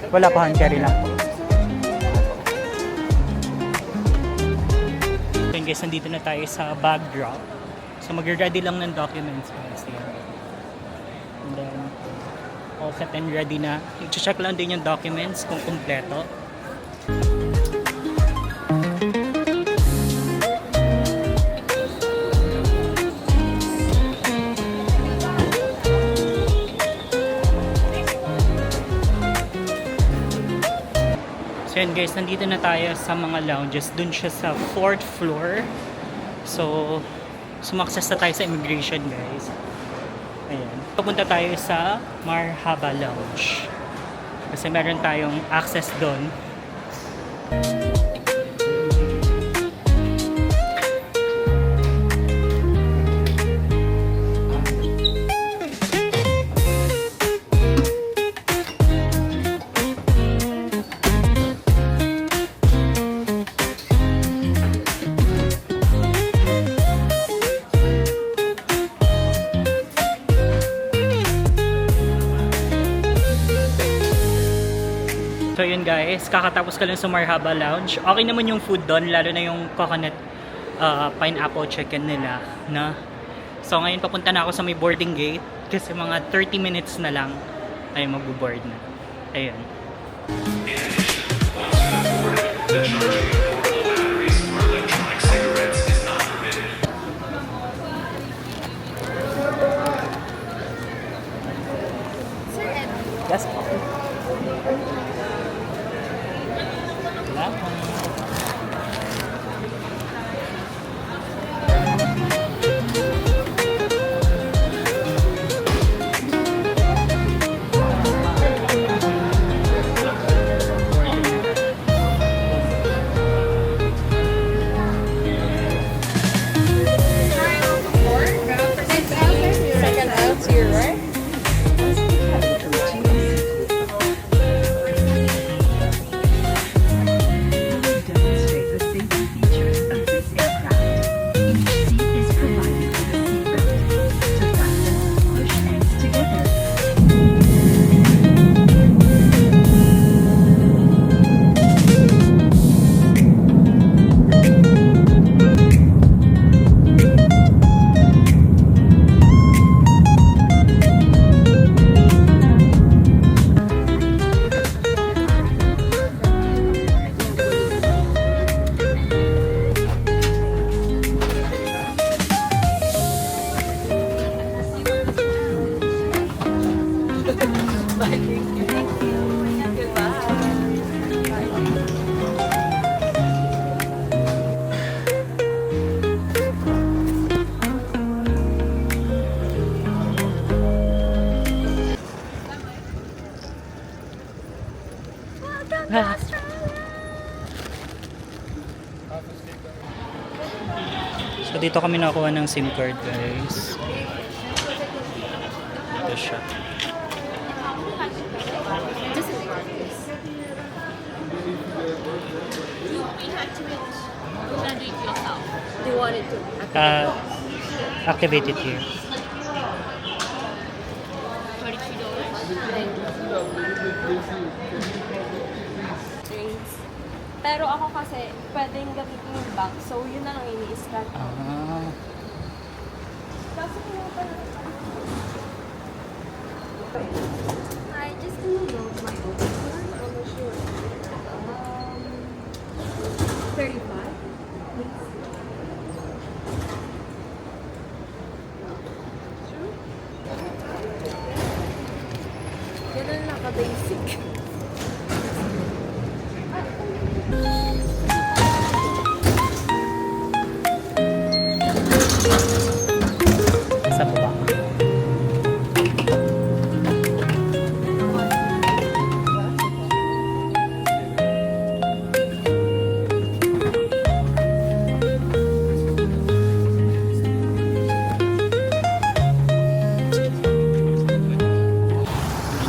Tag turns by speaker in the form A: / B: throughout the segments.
A: Wala pa, carry lang po. So guys, nandito na tayo sa bag drop. So mag-ready lang ng documents guys. And then, all set and ready na. I-check lang din yung documents kung kumpleto. So yan guys, nandito na tayo sa mga lounges. Dun siya sa 4th floor. So, sumakses na tayo sa immigration guys. Ayan. Pupunta tayo sa Marhaba Lounge. Kasi meron tayong access doon. So yun guys, kakatapos ka lang sa Marhaba Lounge. Okay naman yung food doon, lalo na yung coconut pineapple chicken nila. Na. So ngayon papunta na ako sa may boarding gate kasi mga 30 minutes na lang ay magbo-board na. Ayun. Yes po.
B: Second out to your right.
C: Demonstrate the safety features of this aircraft. Each seat is provided with a seatbelt. To fasten, push ends together.
A: So dito kami nakuha ng SIM card guys. Ito siya.
B: Do you want it to?
A: Activate it here.
B: Drinks. Pero ako kasi, pwedeng gamitin yung bank. So, yun na lang ini-scan.
A: Ah.
B: Kaso kung pa I just don't know my own. I'm not sure. 35? Please. Sure? Ganun lang ka-basic.
A: Sa baba.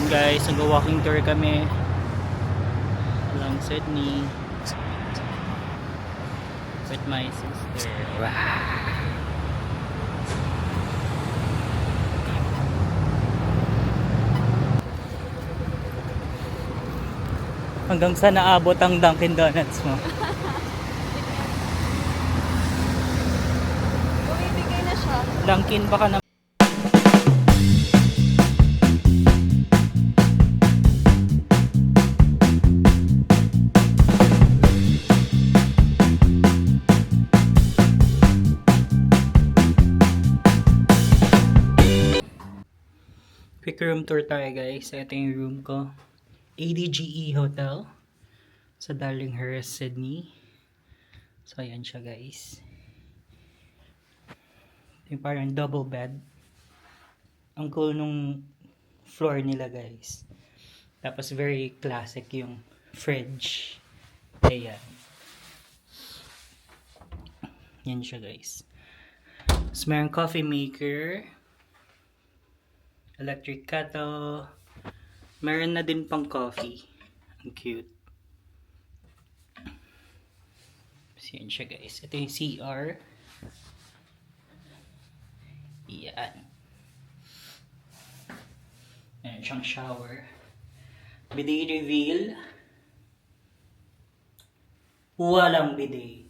A: Guys, nag-walking tour kami along Sydney with my sister. Wow. Hanggang sa naabot ang Dunkin Donuts mo.
B: Bumibigay na siya.
A: Dunkin baka na. Quick room tour tayo guys. Ito yung room ko. ADGE Hotel sa Darlinghurst, Sydney. So ayan siya guys. Yung parang double bed. Ang cool nung floor nila guys. Tapos very classic yung fridge. Ayan. Yan siya guys. Tapos mayroong coffee maker. Electric kettle. Meron na din pang coffee. Ang cute. So yan siya guys. Ito yung CR. Yan. Meron siyang shower. Bidet reveal. Walang bidet.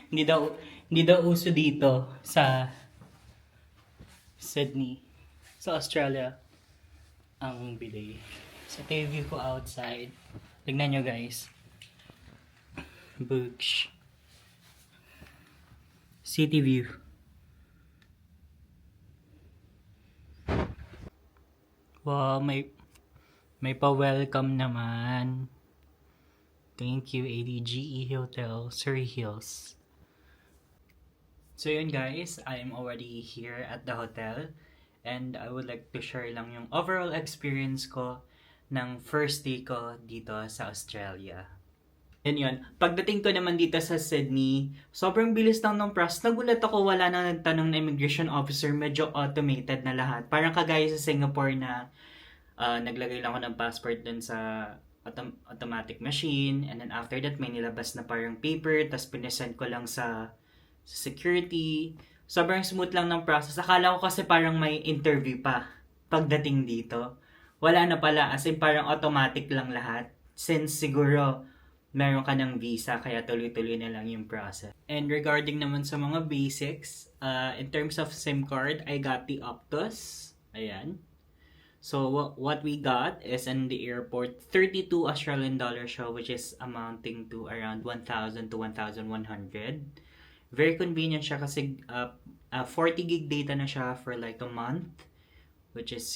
A: hindi daw uso dito sa Sydney. Sa Australia ang bidet. Sa view ko outside. Tignan nyo guys. Books. City view. Wow, may pa-welcome naman. Thank you, ADGE Hotel, Surrey Hills. So yun guys, I'm already here at the hotel. And I would like to share lang yung overall experience ko ng first day ko dito sa Australia. And yun, pagdating ko naman dito sa Sydney, sobrang bilis lang ng process. Nagulat ako, wala na nagtanong na immigration officer, medyo automated na lahat. Parang kagaya sa Singapore na naglagay lang ako ng passport dun sa automatic machine. And then after that, may nilabas na parang paper, tapos pinesend ko lang sa security. Sobrang smooth lang ng process. Akala ko kasi parang may interview pa pagdating dito. Wala na pala. As in parang automatic lang lahat. Since siguro meron ka ng visa kaya tuloy-tuloy na lang yung process. And regarding naman sa mga basics, in terms of SIM card, I got the Optus. Ayan. So what we got is in the airport, 32 Australian dollars siya, which is amounting to around 1,000 to 1,100. Very convenient siya kasi 40 gig data na siya for like a month, which is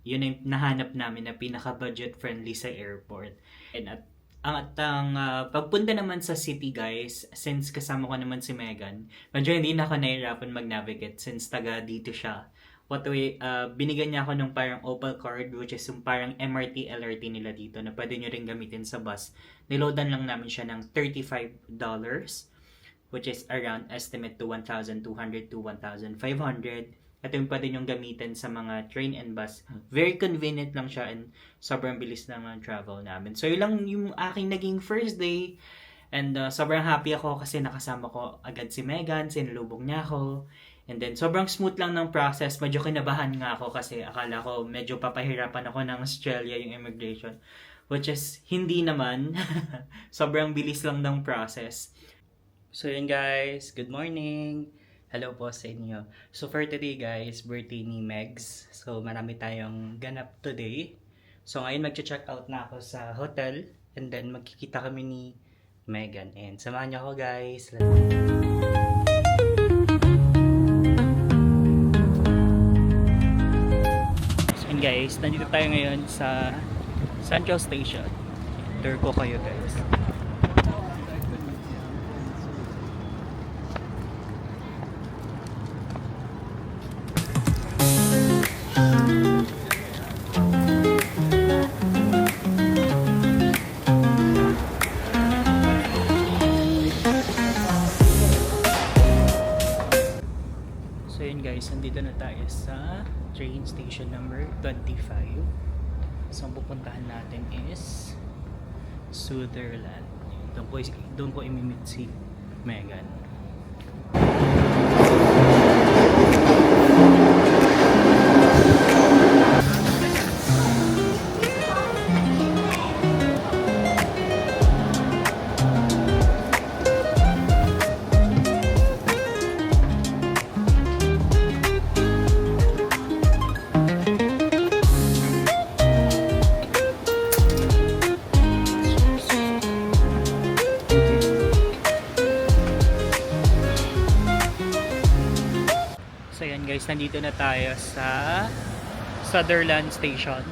A: yun yung nahanap namin na pinaka-budget friendly sa airport. And ang pagpunta naman sa city guys, since kasama ko naman si Megan, medyo hindi na ako nahirapan mag-navigate since taga dito siya. Binigyan niya ako ng parang Opal card, which is yung parang MRT, LRT nila dito na pwede nyo rin gamitin sa bus. Niloadan lang namin siya ng $35, which is around estimate to 1,200 to 1,500. Ito yung pwede nyong gamitin sa mga train and bus. Very convenient lang siya and sobrang bilis lang ang travel namin. So yun lang yung aking naging first day. And sobrang happy ako kasi nakasama ko agad si Megan, sinulubong niya ako. And then sobrang smooth lang ng process. Medyo kinabahan nga ako kasi akala ko medyo papahirapan ako ng Australia yung immigration. Which is hindi naman. Sobrang bilis lang ng process. So yun guys, good morning! Hello po sa inyo. So for today guys, birthday ni Megs. So marami tayong ganap today. So ngayon magche-check out na ako sa hotel. And then magkikita kami ni Megan. And samahan niyo ako guys. So yun guys, nandito tayo ngayon sa Central Station. Tour ko kayo guys. So yun guys, nandito na tayo sa train station number 25. So ang pupuntahan natin is Sutherland. Doon ko imimit si Megan. nandito na tayo sa Sutherland Station.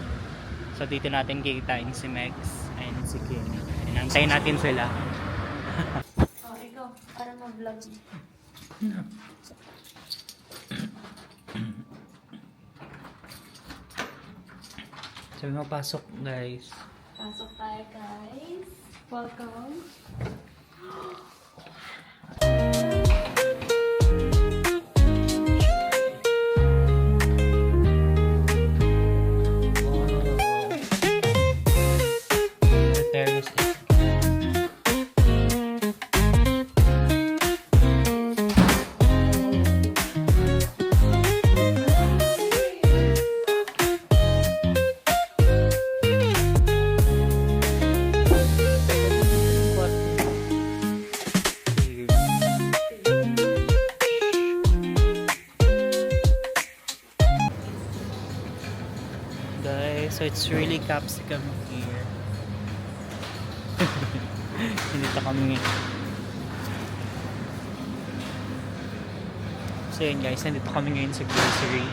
A: So dito natin kikitain si Mex and si Kim. Inantayin natin sila.
B: Oh, ikaw, para ma-vlog.
A: So mapasok guys.
B: Pasok tayo, guys. Welcome.
A: The terrace is guys, so it's really capsicum here. Dito kami. So yun guys, nandito kami ngayon sa grocery.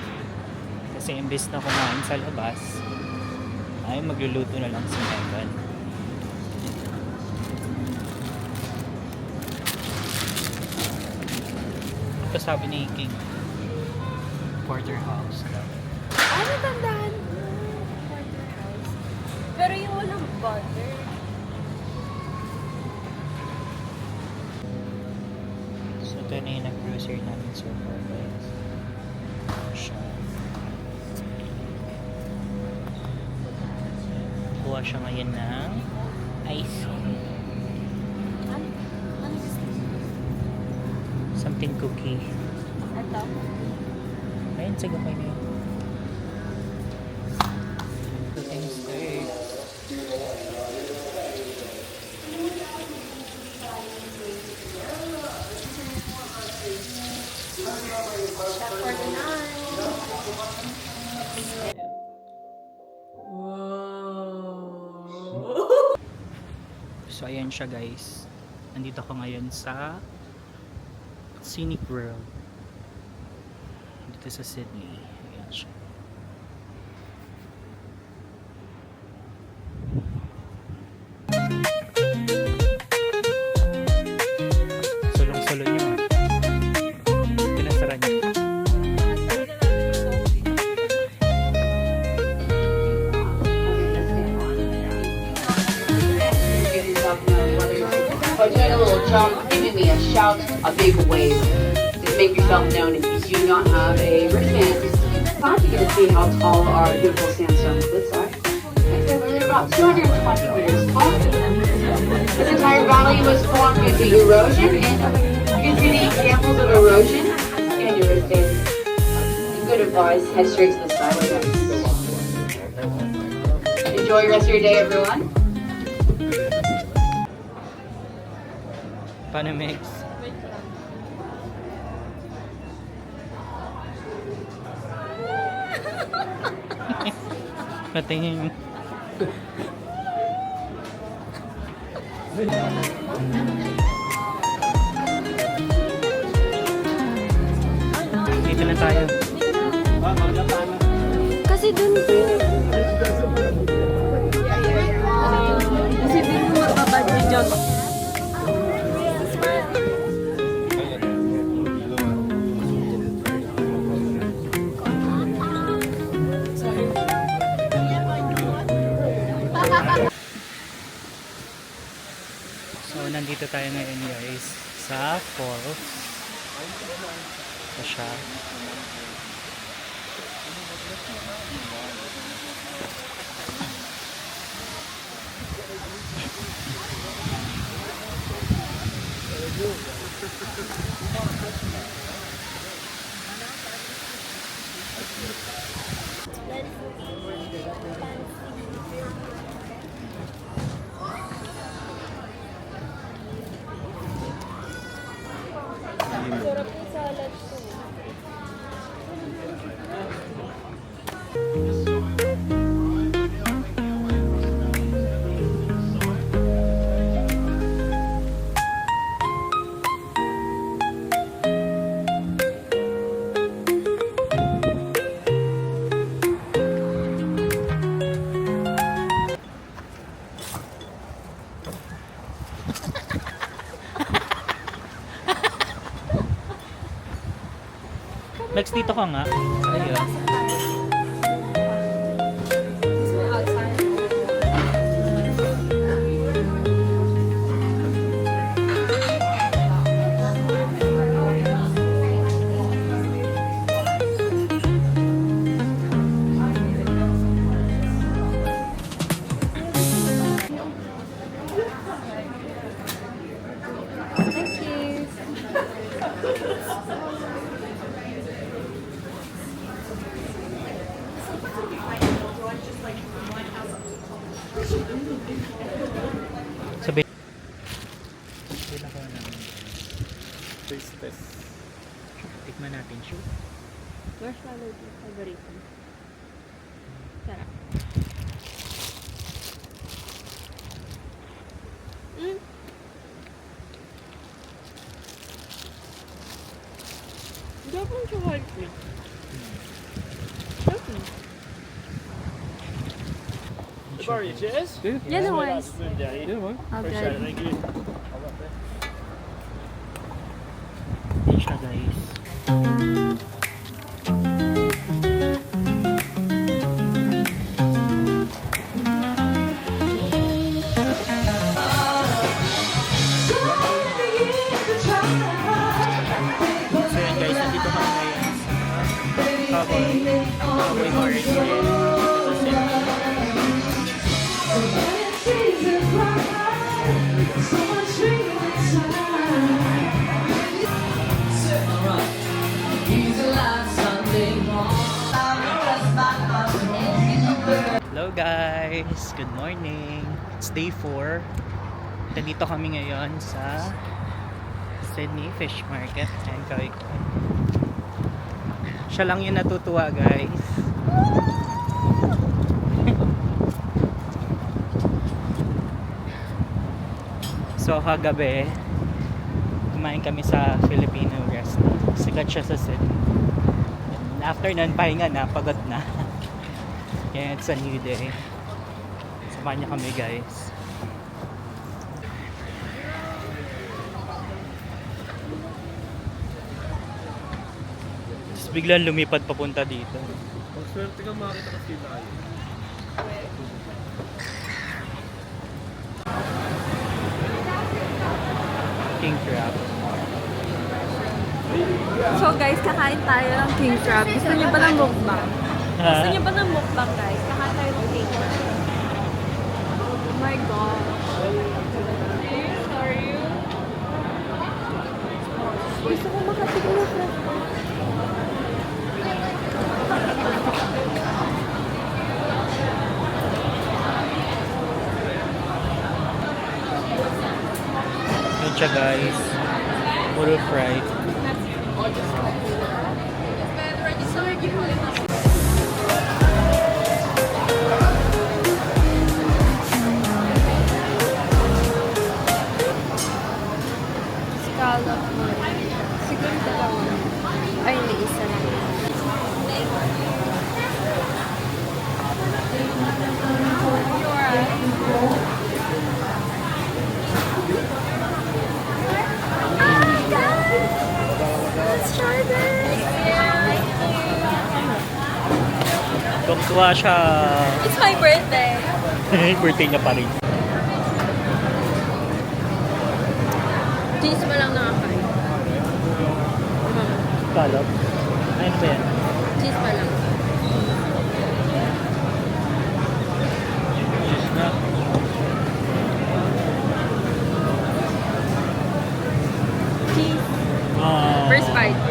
A: Kasi imbes na kumain sa labas, ay magluluto na lang si Megan. Ito sabi ni King, porterhouse daw.
B: Ano tandaan? Porterhouse. Pero yung walang butter.
A: So ito na yung nag-grocery namin so far guys. Siya. Kuha siya ngayon ng ice cream.
B: Ano? Ano gusto mo?
A: Something cookie.
B: Ito?
A: Ayun, sige kayo na yun. Cooking steak.
B: Check for the night.
A: So ayan siya guys. Nandito ako ngayon sa Scenic World. Dito sa Sydney. Ayan siya. Sulong-sulo niyo ah. Pinasara niyo.
D: Or doing a little jump, giving me a shout, a big wave. Just make yourself known if you do not have a wristband. Thought you can see how tall our beautiful sandstone cliffs are. They're about 220 meters tall. This entire valley was formed due to erosion, and you can see the examples of erosion in your wristband. Good advice, head straight to the side. Enjoy the rest of your day, everyone.
A: Paano mix? Patingin. Dito na tayo.
B: Kasi dun kasi dun mo magbabadyo dyan.
A: So, nandito tayo ngayon guys sa falls. Ito siya.
B: Sarap yung salad ko.
A: Max, dito ka nga. Ayun.
B: Outside. Thank you.
A: Sabi.
E: Taste test.
A: Tikman natin siya.
B: Marshmallow din, favorito. Sarap. Mm. Sarap ng chocolate cake. Sarap eh.
E: Var det cheers?
B: Yeah, no worries.
E: Det var.
B: Okay.
E: Herregud.
A: Yan siya, guys. So yan guys, nandito kami ngayon sa Cowboy Market. Sa Sydney. Hello guys! Good morning! It's day 4. Nandito kami ngayon sa Sydney Fish Market and Kawikwan. Siya lang yung natutuwa guys. So kagabi kumain kami sa Filipino restaurant. Sikat siya sa Sydney. And after nun, pahinga na, pagod na. Kaya it's a new day. Samahan niyo kami guys. Tapos biglang lumipad papunta dito.
E: Swerte ka makita kasi tayo.
A: King crab.
B: So guys, kakain tayo ng king crab. Gusto niyo ba ng mukbang? Gusto niyo ba ng mukbang guys? Kakain tayo ng king crab. Oh my god. Sorry. Gusto ko makatikin ng crab.
A: Yun siya guys. Puro fried.
B: Scallop mo. Siguro dalawa. Ay, may isa lang. Let's try this!
A: Tuwa siya.
B: It's my birthday!
A: Birthday niya pa rin.
B: Cheese mo lang nakakain.
A: Scallop. Ayun ba yan?
B: Cheese pa lang.
A: Cheese na.
B: Cheese.
A: Ah.
B: First bite.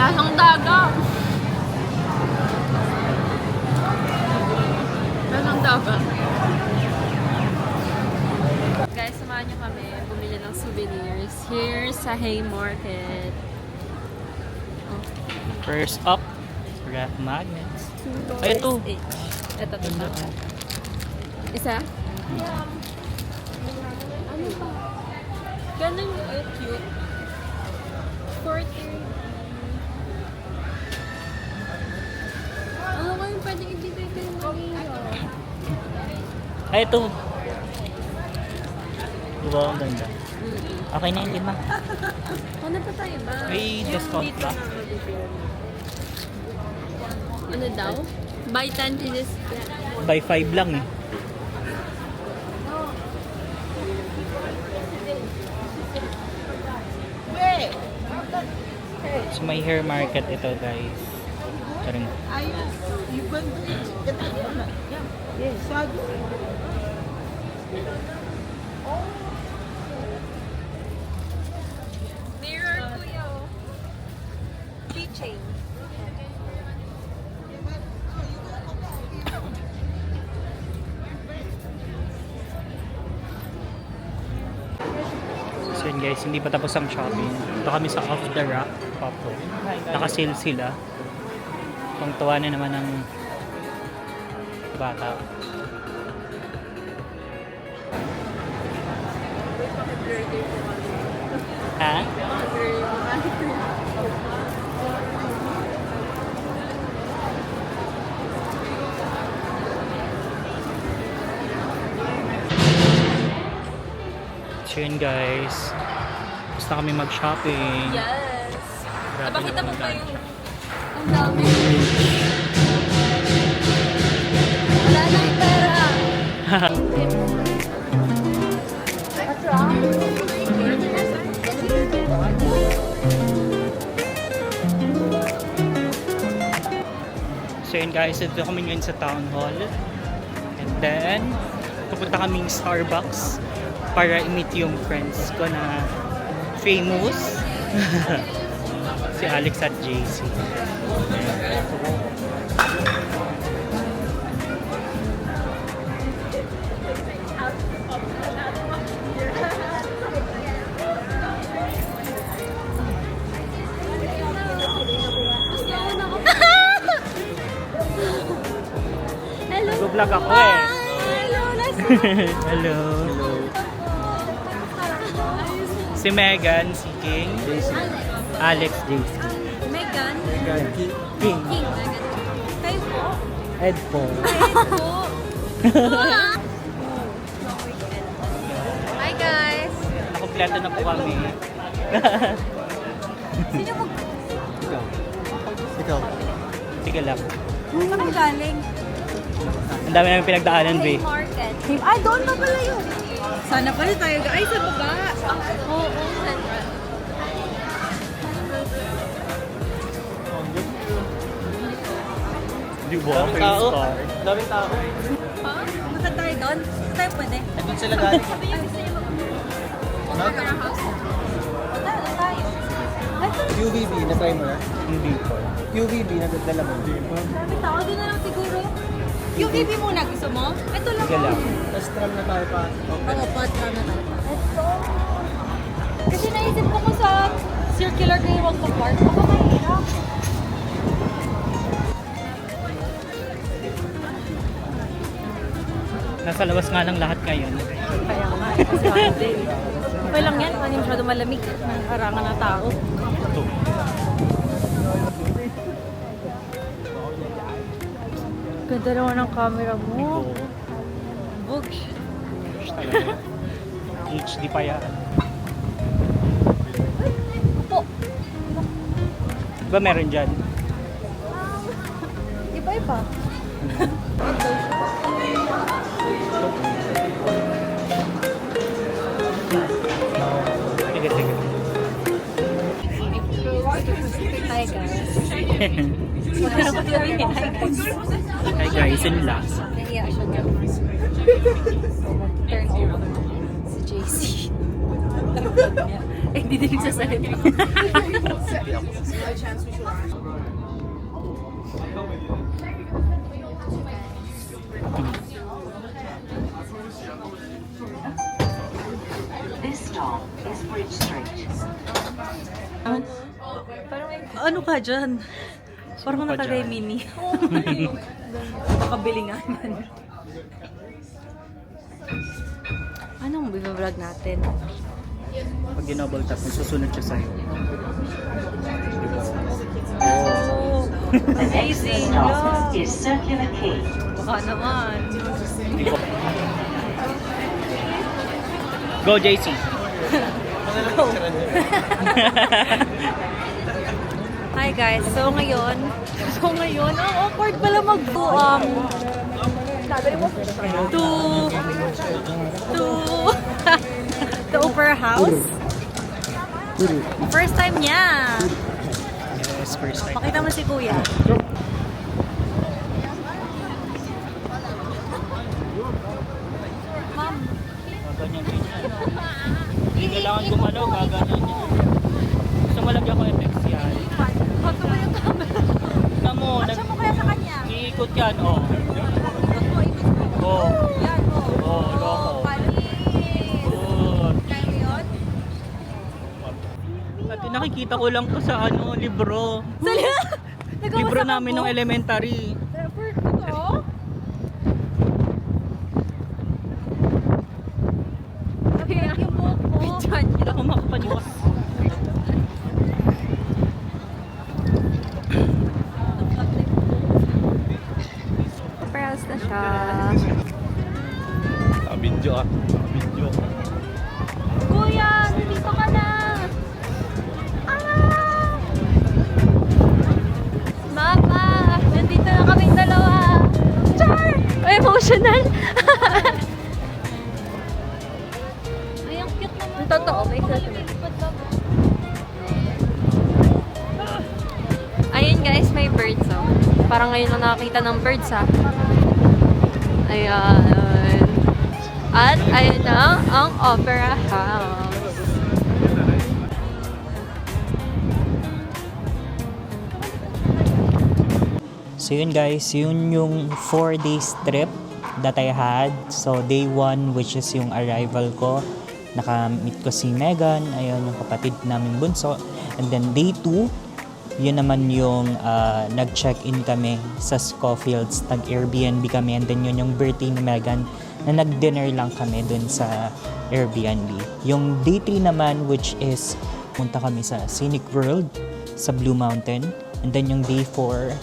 B: Lasang daga. Lasang daga. Guys, samahan niyo kami bumili ng souvenirs here sa Haymarket.
A: First up, ref magnets. Ay, ito.
B: Ito. Isa? Ano ba? Ganun yung cute. 40. Ano ko yung pwedeng ibigay kayo ng iyo?
A: Ay, ito. Diba? Ang ganda. Okay na yun, ma.
B: Ano pa tayo ba?
A: May discount
B: Dito
A: ba?
B: na ano daw? Buy 10 pieces.
A: By 5 lang eh. So may hair market ito guys. Parang
B: Mirror kuya. Keychain.
A: so yun guys, hindi pa tapos ang shopping. Ito kami sa Off the Rack. Papo. Naka-sale sila. Kung tuwa na naman ng bata. Ha? So yun guys. Gusto kami mag-shopping.
B: Yes.
A: Grabe
B: Napakita mo
A: naman
B: pa
A: guys.
B: yung ang dami. Wala nang pera.
A: So yun guys, ito kami ngayon sa town hall. And then, pupunta kaming Starbucks para i-meet yung friends ko na famous. Si Alex at JC.
B: Hello.
A: Nag-vlog ako eh.
B: Hello.
A: Hello. Si Megan, si King, Alex, JC.
B: Megan.
A: King.
B: King. Megan. Kayo po.
A: Ed po.
B: Kayo po. Hi guys.
A: Nakompleto na po kami.
B: Sino mo?
A: Ikaw. Sige lang.
B: Saan ka galing?
A: Ang dami namin pinagdaanan, Bri.
B: Market. Ay, doon na pala yun. Sana pala tayo. Ay, sa baba. Oo, Central.
A: Di ba?
E: Daming tao. Daming tao.
B: Ha? Basta tayo doon? Saan tayo pwede?
E: Doon sila galing.
B: Sabi yung gusto niyo mag- house? Punta na tayo.
E: UVB, na-try mo na?
A: Hindi po.
E: UVB, nadadala mo.
B: Dami tao. Doon na lang siguro. Yung BB muna gusto mo? Ito lang.
A: Sige lang.
E: Tapos tram na tayo pa.
B: Oo, podcast na tayo. Ito. Kasi naisip ko sa circular kayo magpa-park. Baka mahirap.
A: Nasa labas nga lang lahat ngayon.
B: Kaya nga. Kasi holiday. Okay lang yan. Hindi masyado malamig. Harangan na tao.
A: Ito.
B: Ganda naman ang camera mo.
A: Ito.
B: Books.
A: Talaga. HD pa yan.
B: Po.
A: Diba meron dyan?
B: Iba-iba.
A: Sige, sige.
B: Hi guys. Wala ko sabihin hi guys.
A: Hi guys, and last.
B: Nahiya siya niya. Turn over. Si JC. Eh, hindi din nagsasalita.
C: This stop is Bridge Street.
B: Ano ka dyan? Parang
A: Sino ka
B: nakagay
A: dyan?
B: mini. Makabili nga yan. Anong vlog natin?
A: Pag ginobble tap, susunod siya sa'yo.
B: Oh, amazing!
C: Stop
B: Yeah.
C: is Circular Quay.
B: Baka naman.
A: Go, JC.
B: Hi guys, so ngayon, ang awkward pala to the Opera House. First time niya.
A: Yes, first time.
B: Pakita mo si Kuya. Ma'am,
A: Ganyan. Hindi kailangan gumalaw, gaganon niya. Gusto mo lagyan ko effects yan.
B: huwag mo yung camera.
A: Tignan mo,
B: Asya mo kaya sa kanya.
A: iikot yan, oh.
B: Ikot mo.
A: Oh.
B: Yan, oh.
A: Oh, loko.
B: Panis.
A: Good.
B: Kaya mo yun?
A: At nakikita ko lang to sa libro. Libro namin ng elementary.
B: Effort ko to? Napiyak yung buhok mo.
A: Hindi ako makapaniwas.
B: Press na siya.
E: Video ah. Video.
B: Kuya, nandito ka na. Ah! Mama, nandito na kaming dalawa. Char! Ay, emotional. Ay, ang cute naman. Totoo, may ayun guys, may birds oh. Parang ngayon lang nakakita ng birds ha. Ayan. At ayun na ang Opera House.
A: So yun guys, yun yung 4 days trip that I had. So day 1, which is yung arrival ko, nakamit ko si Megan, ayun yung kapatid namin bunso. And then day 2, yun naman yung nag-check-in kami sa Scofields, nag-Airbnb kami. And then yun yung birthday ni Megan na nag-dinner lang kami dun sa Airbnb. Yung day 3 naman, which is punta kami sa Scenic World sa Blue Mountain. And then yung day 4,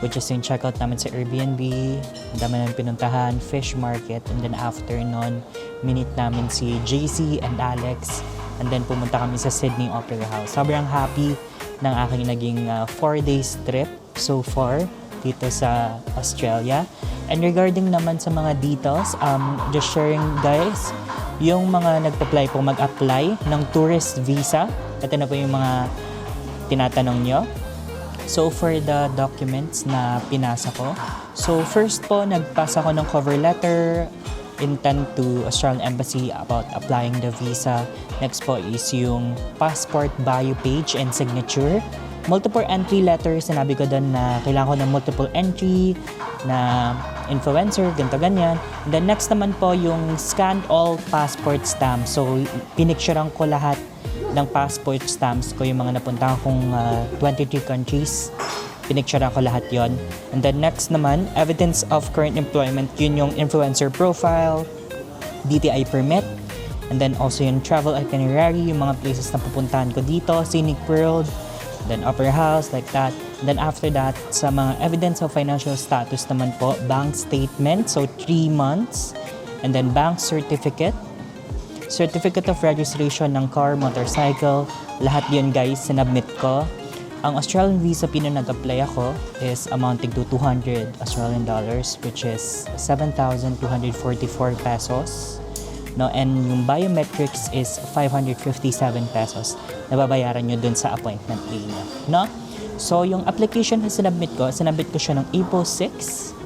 A: which is yung checkout namin sa Airbnb, ang dami namin pinuntahan, fish market, and then after nun, minute namin si JC and Alex, and then pumunta kami sa Sydney Opera House. Sobrang happy ng aking naging 4 days trip so far dito sa Australia. And regarding naman sa mga details, just sharing guys, yung mga nagpa-apply po mag-apply ng tourist visa, ito na po yung mga tinatanong nyo. So, for the documents na pinasa ko. So, first po, nagpasa ko ng cover letter, intent to Australian Embassy about applying the visa. Next po is yung passport bio page and signature. Multiple entry letters, sinabi ko doon na kailangan ko ng multiple entry, na influencer, ganito ganyan. And then next naman po yung scanned all passport stamps. So, pinicturean ko lahat ng passport stamps ko, yung mga napuntahan kong 23 countries. Pinicturean ko lahat yon. And then next naman, evidence of current employment, yun yung influencer profile, DTI permit, and then also yung travel itinerary, yung mga places na pupuntahan ko dito, Scenic World, then Opera House, like that. And then after that, sa mga evidence of financial status naman po, bank statement, so 3 months, and then bank certificate, certificate of registration ng car, motorcycle, lahat yun guys, sinubmit ko. Ang Australian visa nag-apply ako is amounting to 200 Australian dollars, which is 7,244 pesos. No, and yung biometrics is 557 pesos. Nababayaran nyo dun sa appointment day nyo. No? So, yung application na sinubmit ko siya ng April 6.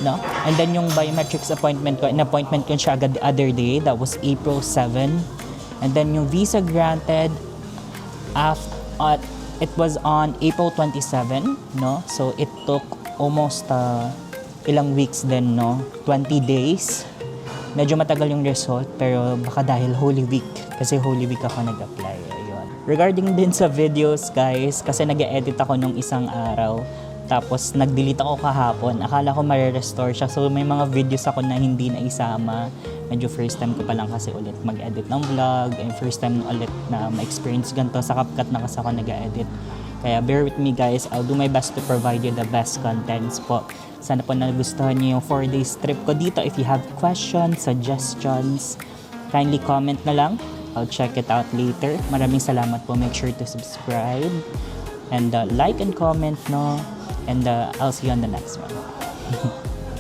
A: No? And then yung biometrics appointment ko, in-appointment ko siya agad the other day, that was April 7. And then yung visa granted, it was on April 27, no? So it took almost ilang weeks din, no? 20 days. Medyo matagal yung result, pero baka dahil Holy Week, kasi Holy Week ako nag-apply. Ayun. Regarding din sa videos, guys, kasi nag-edit ako nung isang araw, tapos nag-delete ako kahapon. Akala ko ma-restore siya. So may mga videos ako na hindi na isama. Medyo first time ko pa lang kasi ulit mag-edit ng vlog. And first time ulit na ma-experience ganito. Sa CapCut na kasi ako nag-edit. Kaya bear with me guys. I'll do my best to provide you the best contents po. Sana po nagustuhan niyo yung 4 days trip ko dito. If you have questions, suggestions, kindly comment na lang. I'll check it out later. Maraming salamat po. Make sure to subscribe and like and comment, no? And I'll see you on the next one.